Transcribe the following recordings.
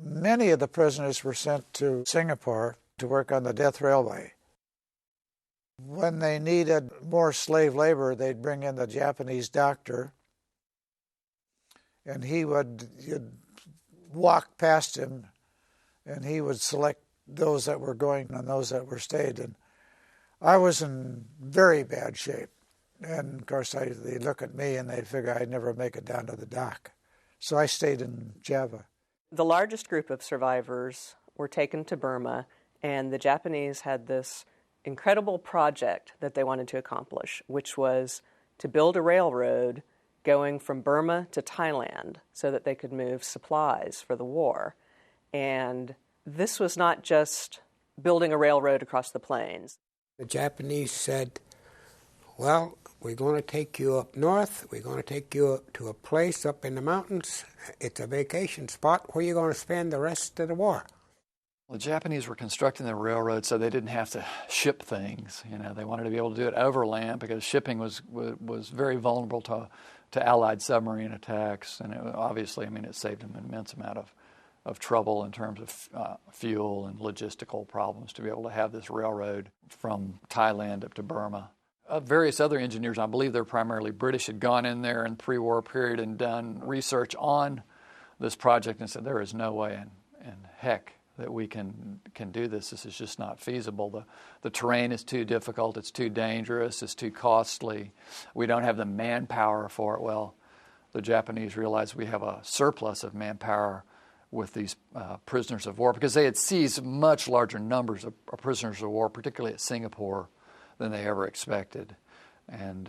Many of the prisoners were sent to Singapore to work on the death railway. When they needed more slave labor, they'd bring in the Japanese doctor, and you'd walk past him, and he would select those that were going and those that were stayed. And I was in very bad shape. And, of course, they'd look at me and they'd figure I'd never make it down to the dock. So I stayed in Java. The largest group of survivors were taken to Burma, and the Japanese had this incredible project that they wanted to accomplish, which was to build a railroad going from Burma to Thailand so that they could move supplies for the war. And this was not just building a railroad across the plains. The Japanese said, well, we're going to take you up north. We're going to take you to a place up in the mountains. It's a vacation spot where you're going to spend the rest of the war. The Japanese were constructing the railroad so they didn't have to ship things. They wanted to be able to do it overland because shipping was very vulnerable to Allied submarine attacks. And obviously, it saved them an immense amount of trouble in terms of fuel and logistical problems to be able to have this railroad from Thailand up to Burma. Various other engineers, I believe they're primarily British, had gone in there in the pre-war period and done research on this project and said there is no way in heck that we can do this. This is just not feasible. The terrain is too difficult. It's too dangerous. It's too costly. We don't have the manpower for it. Well, the Japanese realized we have a surplus of manpower with these prisoners of war because they had seized much larger numbers of prisoners of war, particularly at Singapore, than they ever expected. And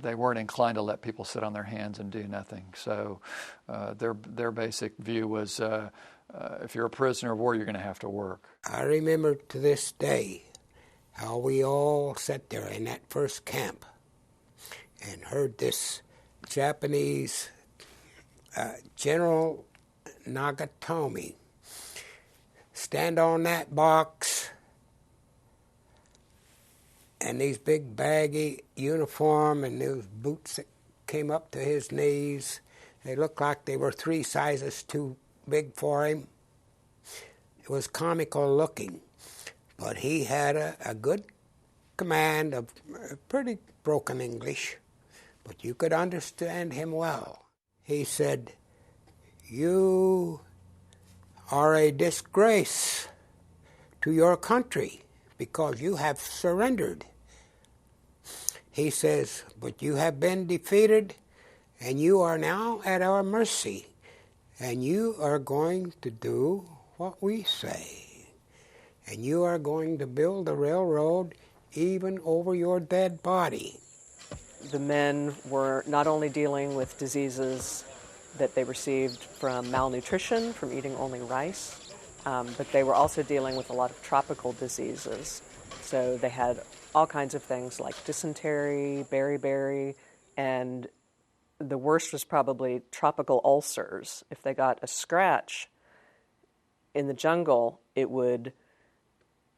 they weren't inclined to let people sit on their hands and do nothing. So their basic view was if you're a prisoner of war, you're going to have to work. I remember to this day how we all sat there in that first camp and heard this Japanese General Nagatomi stand on that box and these big baggy uniform and those boots that came up to his knees. They looked like they were 3 sizes too big for him. It was comical looking, but he had a good command of pretty broken English, but you could understand him well. He said, "You are a disgrace to your country because you have surrendered." He says, "But you have been defeated and you are now at our mercy and you are going to do what we say and you are going to build a railroad even over your dead body." The men were not only dealing with diseases that they received from malnutrition, from eating only rice, but they were also dealing with a lot of tropical diseases. So they had all kinds of things like dysentery, beriberi, and the worst was probably tropical ulcers. If they got a scratch in the jungle, it would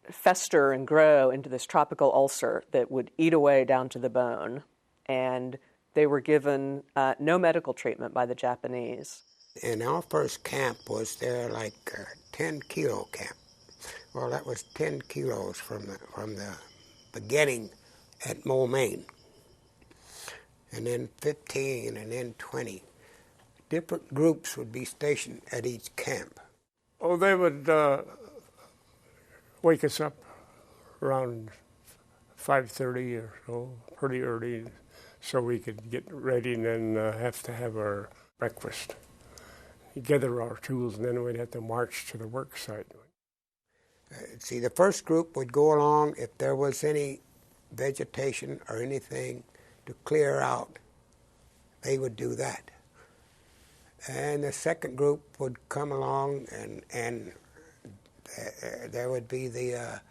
fester and grow into this tropical ulcer that would eat away down to the bone. And they were given no medical treatment by the Japanese. And our first camp was there like a 10-kilo camp. Well, that was 10 kilos from the beginning at Moulmein. And then 15 and then 20. Different groups would be stationed at each camp. Oh, they would wake us up around 5:30 or so, pretty early, so we could get ready and then have to have our breakfast. Gather our tools, and then we'd have to march to the work site. See, the first group would go along if there was any vegetation or anything to clear out. They would do that. And the second group would come along, and there would be the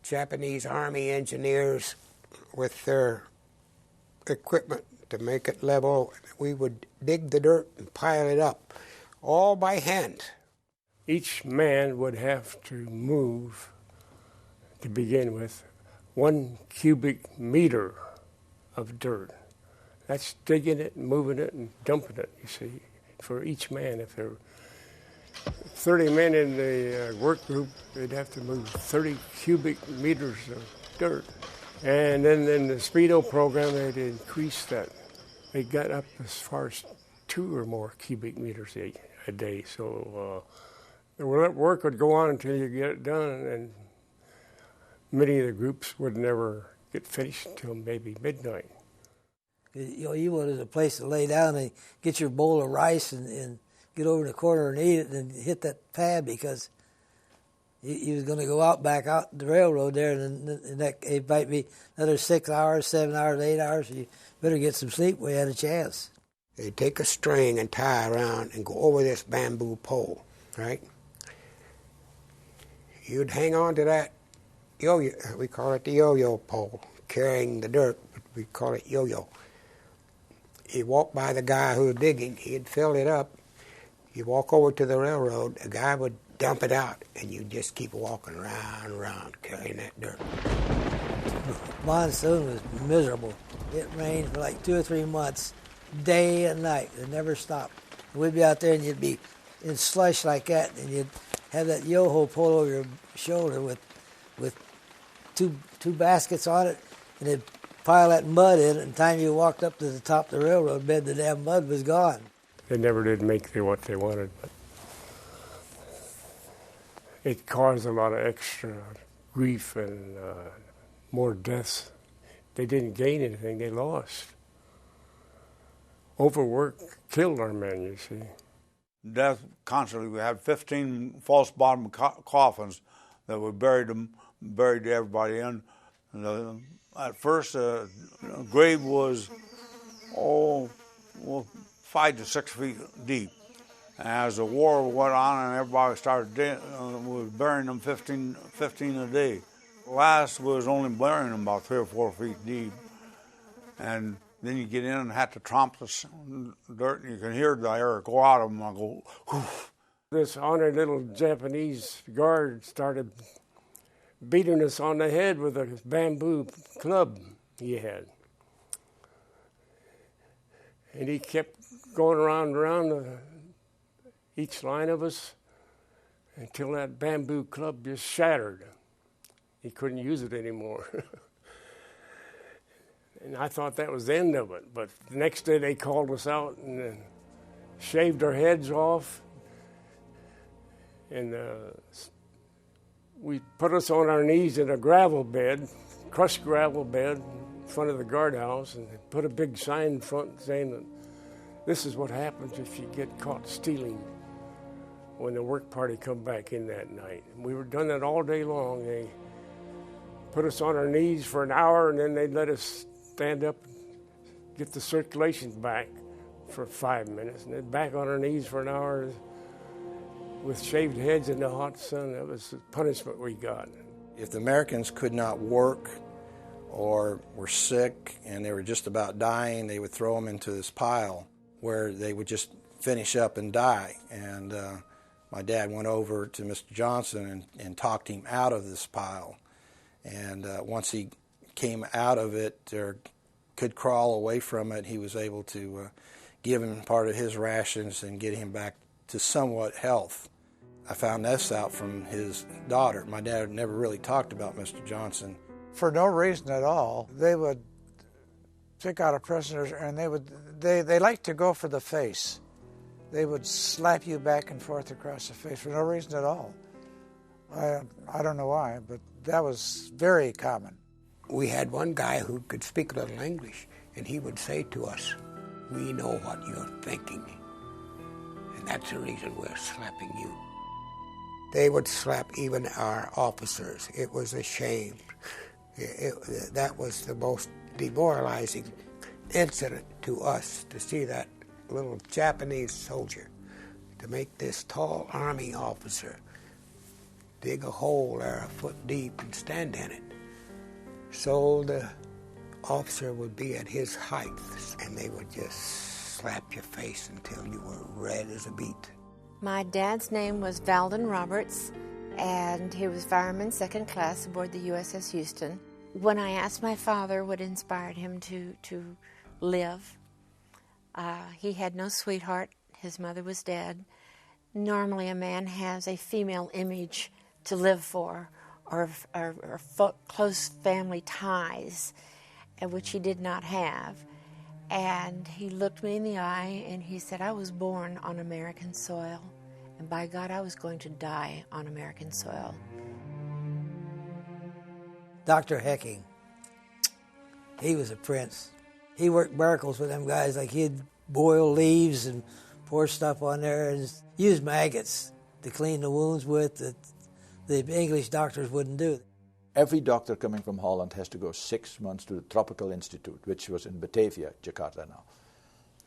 Japanese Army engineers with their equipment to make it level. We would dig the dirt and pile it up, all by hand. Each man would have to move, to begin with, 1 cubic meter of dirt. That's digging it and moving it and dumping it, you see, for each man. If 30 men in the work group, they'd have to move 30 cubic meters of dirt. And then in the Speedo program, they'd increase that. They got up as far as 2 or more cubic meters a day. So the work would go on until you get it done, and many of the groups would never get finished until maybe midnight. You wanted a place to lay down and get your bowl of rice and get over in the corner and eat it and hit that pad, because you was going to go back out the railroad there, and that it might be another 6 hours, 7 hours, 8 hours. So you better get some sleep when you had a chance. They'd take a string and tie around and go over this bamboo pole, right? You'd hang on to that yo-yo, we call it the yo-yo pole, carrying the dirt, but we call it yo-yo. You'd walk by the guy who was digging, he'd fill it up. You walk over to the railroad, the guy would dump it out, and you just keep walking around and around carrying that dirt. Monsoon was miserable. It rained for like 2 or 3 months, day and night. It never stopped. We'd be out there and you'd be in slush like that, and you'd have that yo-ho pulled over your shoulder with two baskets on it, and they'd pile that mud in it, and the time you walked up to the top of the railroad bed, the damn mud was gone. They never did make what they wanted, but it caused a lot of extra grief and more deaths. They didn't gain anything, they lost. Overwork killed our men, you see. Death constantly. We had 15 false bottom coffins that we buried everybody in. And, at first, the grave was 5 to 6 feet deep. And as the war went on and everybody started we was burying them 15 a day. Last was only burying them about 3 or 4 feet deep. And then you get in and have to tromp the dirt, and you can hear the air go out of them. I go, whew. This honored little Japanese guard started beating us on the head with a bamboo club he had. And he kept going around each line of us until that bamboo club just shattered. He couldn't use it anymore. And I thought that was the end of it. But the next day they called us out and shaved our heads off. And we put us on our knees in a gravel bed, crushed gravel bed in front of the guardhouse, and they put a big sign in front saying that this is what happens if you get caught stealing when the work party come back in that night. And we were done that all day long. They put us on our knees for an hour, and then they'd let us stand up and get the circulation back for 5 minutes, and then back on our knees for an hour with shaved heads in the hot sun. That was the punishment we got. If the Americans could not work or were sick and they were just about dying, they would throw them into this pile where they would just finish up and die. And my dad went over to Mr. Johnson and talked him out of this pile. And once he came out of it or could crawl away from it, he was able to give him part of his rations and get him back to somewhat health. I found this out from his daughter. My dad never really talked about Mr. Johnson. For no reason at all, they would pick out a prisoner, and they liked to go for the face. They would slap you back and forth across the face for no reason at all. I don't know why, but that was very common. We had one guy who could speak a little English, and he would say to us, "We know what you're thinking, and that's the reason we're slapping you." They would slap even our officers. It was a shame. That was the most demoralizing incident to us, to see that little Japanese soldier, to make this tall Army officer dig a hole there a foot deep and stand in it. So the officer would be at his height, and they would just slap your face until you were red as a beet. My dad's name was Valden Roberts, and he was fireman 2nd class aboard the USS Houston. When I asked my father what inspired him to live, he had no sweetheart. His mother was dead. Normally a man has a female image to live for, or close family ties, which he did not have. And he looked me in the eye and he said, I was born on American soil, and by God, I was going to die on American soil. Dr. Hecking, he was a prince. He worked miracles with them guys, like he'd boil leaves and pour stuff on there and use maggots to clean the wounds with that the English doctors wouldn't do. Every doctor coming from Holland has to go 6 months to the Tropical Institute, which was in Batavia, Jakarta now.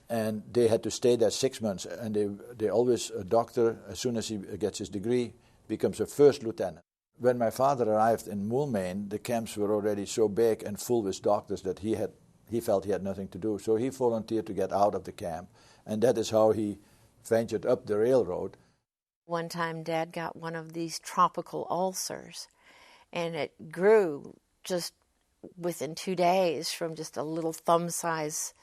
And they had to stay there 6 months, and they always, a doctor, as soon as he gets his degree, becomes a first lieutenant. When my father arrived in Moulmein, the camps were already so big and full with doctors that he felt he had nothing to do. So he volunteered to get out of the camp, and that is how he ventured up the railroad. One time, Dad got one of these tropical ulcers, and it grew just within 2 days from just a little thumb-size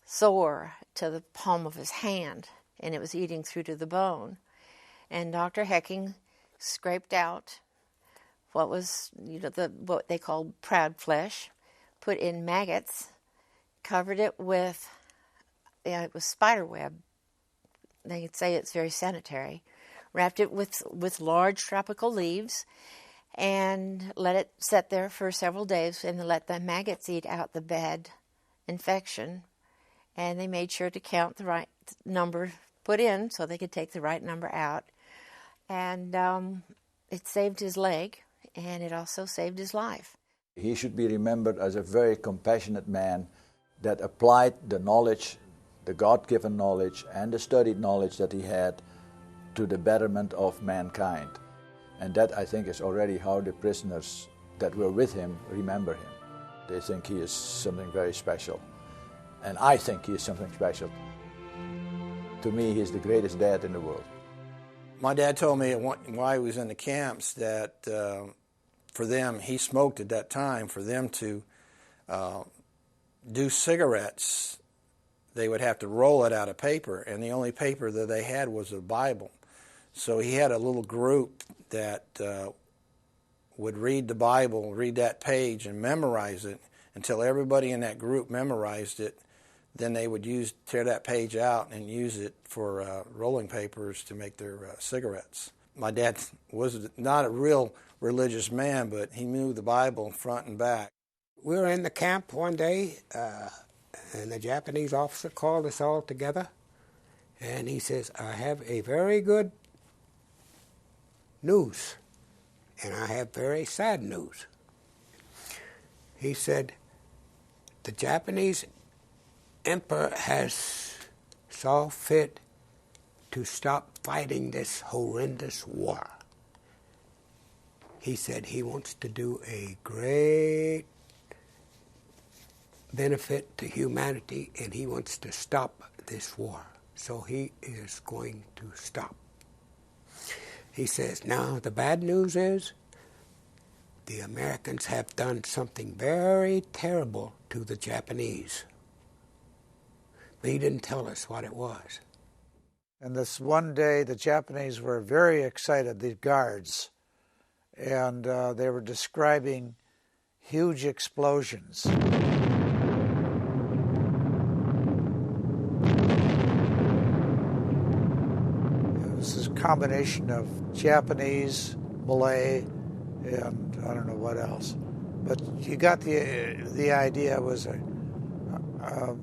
sore to the palm of his hand, and it was eating through to the bone. And Dr. Hecking scraped out what was, what they called proud flesh, put in maggots, covered it with, it was spider web. They could say it's very sanitary. Wrapped it with large tropical leaves and let it sit there for several days and let the maggots eat out the bad infection. And they made sure to count the right number put in so they could take the right number out. And it saved his leg, and it also saved his life. He should be remembered as a very compassionate man that applied the knowledge, the God-given knowledge and the studied knowledge that he had to the betterment of mankind. And that, I think, is already how the prisoners that were with him remember him. They think he is something very special. And I think he is something special. To me, he is the greatest dad in the world. My dad told me while he was in the camps that for them, he smoked at that time, for them to do cigarettes, they would have to roll it out of paper, and the only paper that they had was a Bible. So he had a little group that would read the Bible, read that page, and memorize it until everybody in that group memorized it. Then they would tear that page out and use it for rolling papers to make their cigarettes. My dad was not a real religious man, but he knew the Bible front and back. We were in the camp one day, and the Japanese officer called us all together, and he says, I have a very good news, and I have very sad news. He said, the Japanese emperor has saw fit to stop fighting this horrendous war. He said he wants to do a great benefit to humanity, and he wants to stop this war. So he is going to stop. He says, now the bad news is the Americans have done something very terrible to the Japanese. But he didn't tell us what it was. And this one day, the Japanese were very excited, the guards, and they were describing huge explosions. This is a combination of Japanese, Malay, and I don't know what else. But you got the idea. It was a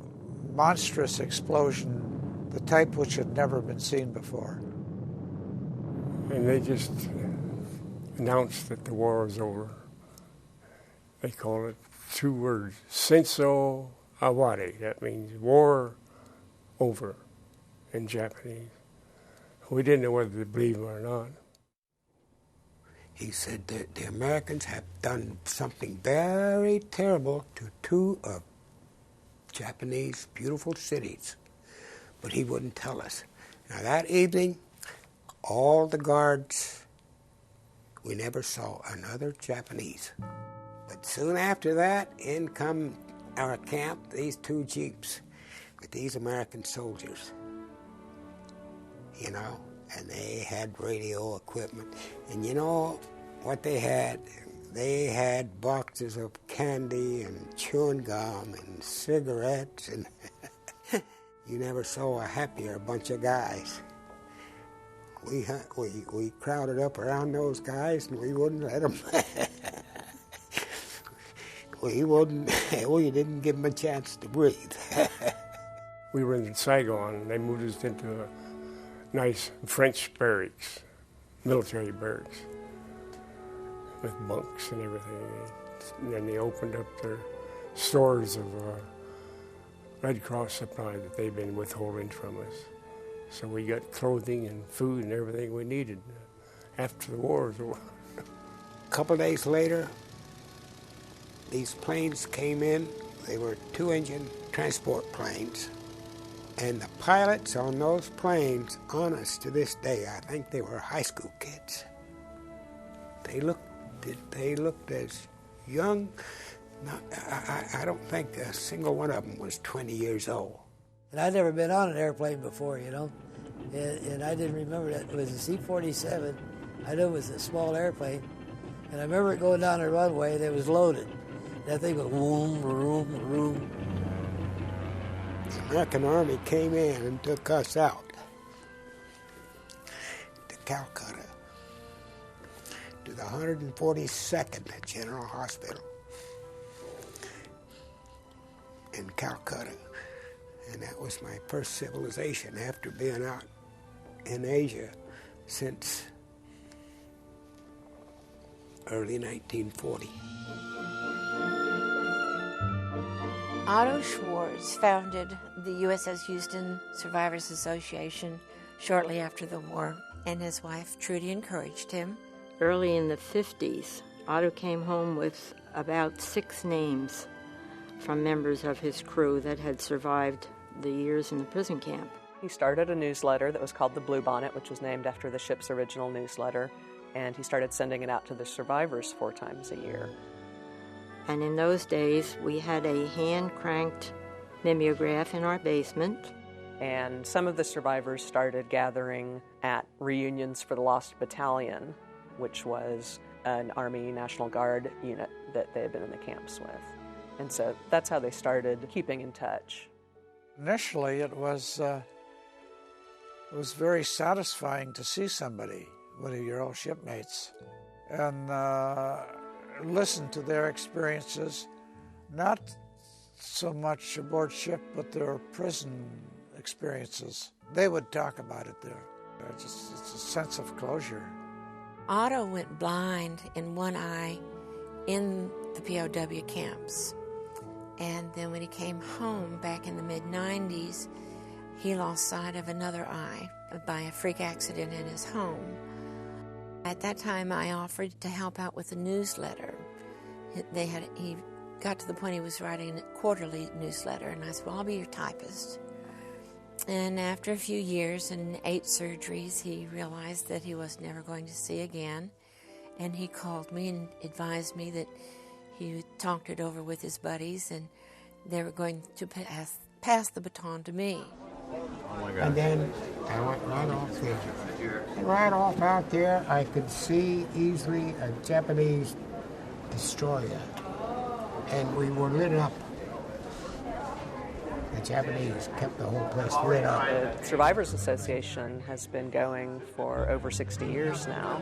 monstrous explosion, the type which had never been seen before. And they just announced that the war was over. They call it 2 words, Senso Awari. That means war over in Japanese. We didn't know whether to believe him or not. He said that the Americans have done something very terrible to 2 of Japanese beautiful cities, but he wouldn't tell us. Now that evening, all the guards, we never saw another Japanese. But soon after that, in come our camp, these 2 jeeps with these American soldiers, and they had radio equipment. And you know what they had? They had boxes of candy and chewing gum and cigarettes, and you never saw a happier bunch of guys. We crowded up around those guys, and we wouldn't let them. We didn't give them a chance to breathe. We were in Saigon, and they moved us into a nice French barracks, military barracks, with bunks and everything. And then they opened up their stores of Red Cross supply that they've been withholding from us. So we got clothing and food and everything we needed after the war was over. A couple days later, these planes came in. They were 2-engine transport planes. And the pilots on those planes, honest to this day, I think they were high school kids. They looked as young. I don't think a single one of them was 20 years old. And I'd never been on an airplane before, you know, and I didn't remember that it was a C-47. I knew it was a small airplane, and I remember it going down the runway, and it was loaded. That thing was vroom, vroom, vroom. The American Army came in and took us out to Calcutta, to the 142nd General Hospital in Calcutta. And that was my first civilization after being out in Asia since early 1940. Otto Schwartz founded the USS Houston Survivors Association shortly after the war, and his wife Trudy encouraged him. Early in the 50s, Otto came home with about 6 names from members of his crew that had survived the years in the prison camp. He started a newsletter that was called the Blue Bonnet, which was named after the ship's original newsletter, and he started sending it out to the survivors 4 times a year. And in those days, we had a hand-cranked mimeograph in our basement. And some of the survivors started gathering at reunions for the Lost Battalion, which was an Army National Guard unit that they had been in the camps with. And so that's how they started keeping in touch. Initially, it was very satisfying to see somebody, one of your old shipmates, and listen to their experiences, not so much aboard ship, but their prison experiences. They would talk about it there. It's a sense of closure. Otto went blind in one eye in the POW camps. And then when he came home back in the mid-90s, he lost sight of another eye by a freak accident in his home. At that time, I offered to help out with the newsletter. He got to the point he was writing a quarterly newsletter, and I said, well, I'll be your typist. And after a few years and 8 surgeries, he realized that he was never going to see again. And he called me and advised me that he talked it over with his buddies, and they were going to pass the baton to me. Oh my God. And then I went right off there. And right off out there, I could see easily a Japanese destroyer. And we were lit up. The Japanese kept the whole place lit up. The Survivors Association has been going for over 60 years now.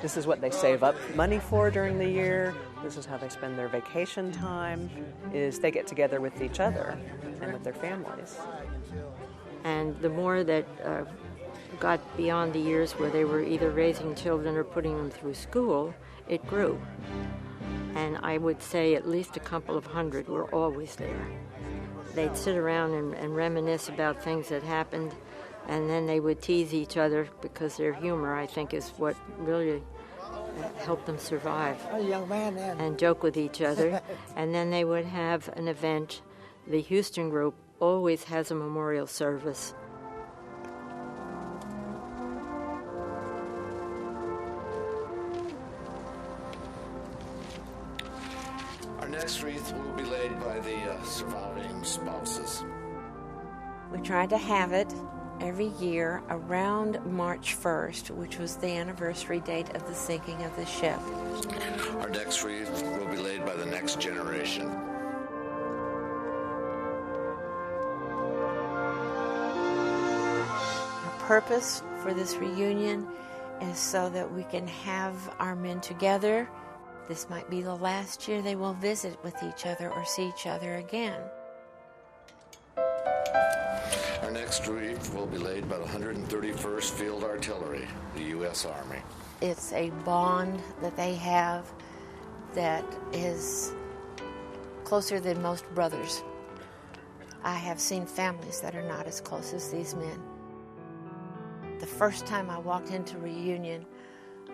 This is what they save up money for during the year. This is how they spend their vacation time, is they get together with each other and with their families. And the more that got beyond the years where they were either raising children or putting them through school, it grew. And I would say at least a couple of hundred were always there. They'd sit around and reminisce about things that happened, and then they would tease each other because their humor, I think, is what really helped them survive. A young man then. And joke with each other. And then they would have an event. The Houston group always has a memorial service. Our next wreath will be laid by the surviving spouses. We tried to have it every year around March 1st, which was the anniversary date of the sinking of the ship. Our next wreath will be laid by the next generation. Our purpose for this reunion is so that we can have our men together. This might be the last year they will visit with each other or see each other again. Our next wreath will be laid by the 131st Field Artillery, the U.S. Army. It's a bond that they have that is closer than most brothers. I have seen families that are not as close as these men. The first time I walked into reunion,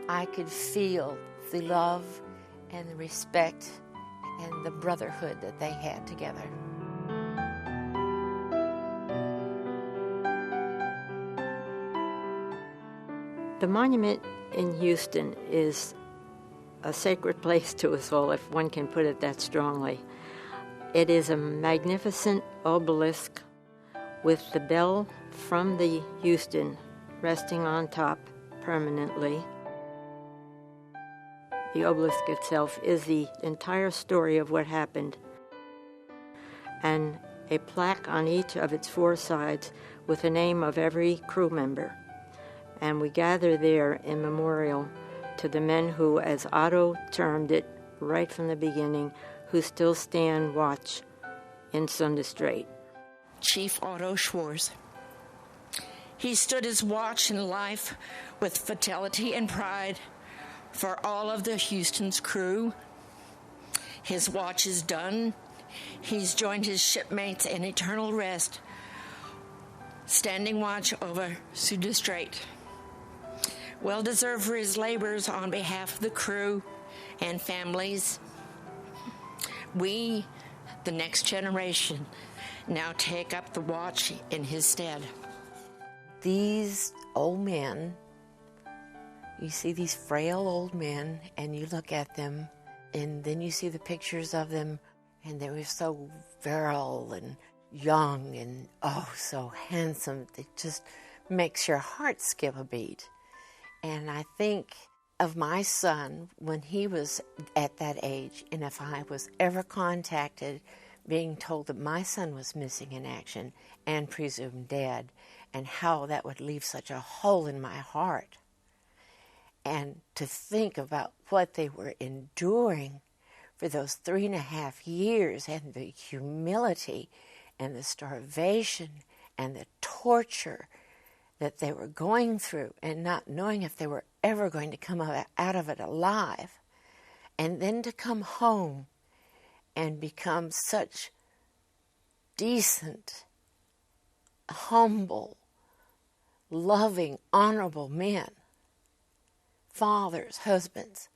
I could feel the love and the respect and the brotherhood that they had together. The monument in Houston is a sacred place to us all, if one can put it that strongly. It is a magnificent obelisk with the bell from the Houston resting on top permanently. The obelisk itself is the entire story of what happened, and a plaque on each of its four sides with the name of every crew member. And we gather there in memorial to the men who, as Otto termed it right from the beginning, who still stand watch in Sunda Strait. Chief Otto Schwarz. He stood his watch in life with fidelity and pride for all of the Houston's crew. His watch is done. He's joined his shipmates in eternal rest, standing watch over Sunda Strait. Well deserved for his labors on behalf of the crew and families. We, the next generation, now take up the watch in his stead. These old men, you see these frail old men, and you look at them, and then you see the pictures of them, and they were so virile and young and oh, so handsome. It just makes your heart skip a beat. And I think of my son when he was at that age, and if I was ever contacted being told that my son was missing in action and presumed dead, and how that would leave such a hole in my heart. And to think about what they were enduring for those 3.5 years, and the humility and the starvation and the torture that they were going through, and not knowing if they were ever going to come out of it alive, and then to come home and become such decent, humble, loving, honorable men, fathers, husbands.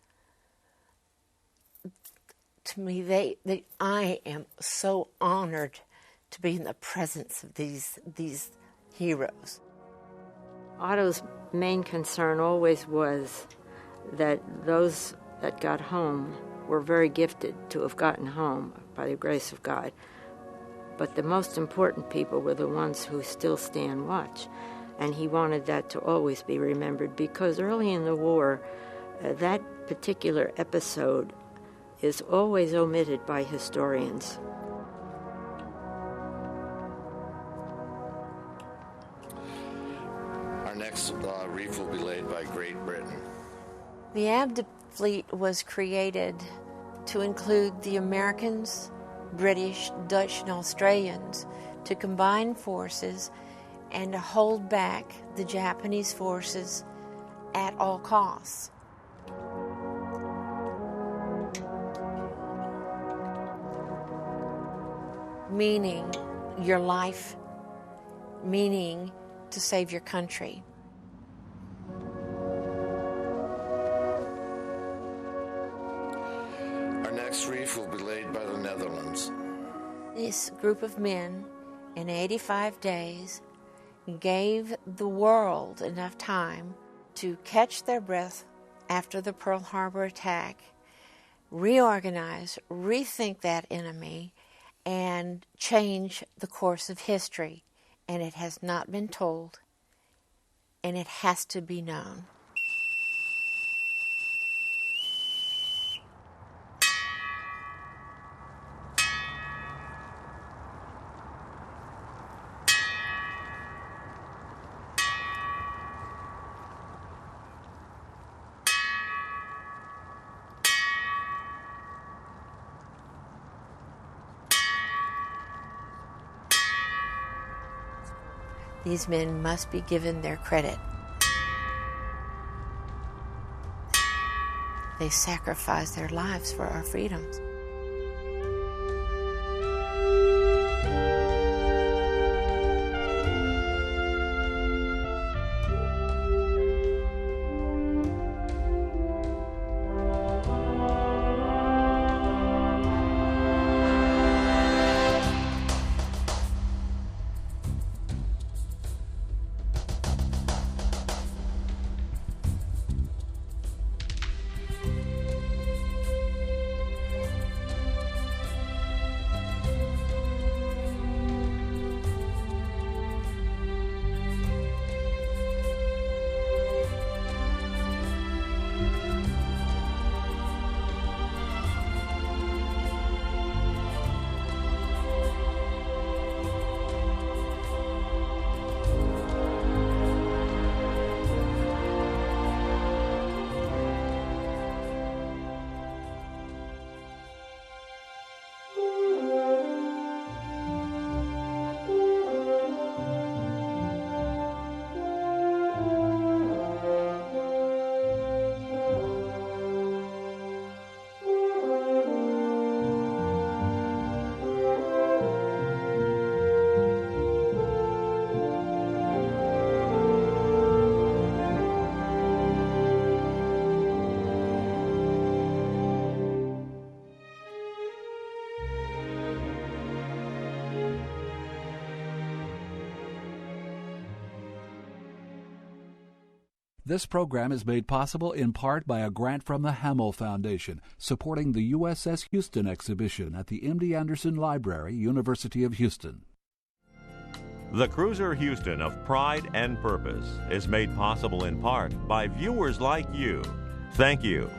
To me, I am so honored to be in the presence of these heroes. Otto's main concern always was that those that got home were very gifted to have gotten home by the grace of God. But the most important people were the ones who still stand watch. And he wanted that to always be remembered, because early in the war, that particular episode is always omitted by historians. Our next wreath will be laid by Great Britain. The Abda Fleet was created to include the Americans, British, Dutch, and Australians to combine forces and to hold back the Japanese forces at all costs. Meaning your life, meaning to save your country. Our next wreath will be laid by the Netherlands. This group of men, in 85 days, gave the world enough time to catch their breath after the Pearl Harbor attack, reorganize, rethink that enemy, and change the course of history and it has not been told, and it has to be known. These men must be given their credit. They sacrificed their lives for our freedoms. This program is made possible in part by a grant from the Hamill Foundation, supporting the USS Houston exhibition at the MD Anderson Library, University of Houston. The cruiser Houston of pride and purpose is made possible in part by viewers like you. Thank you.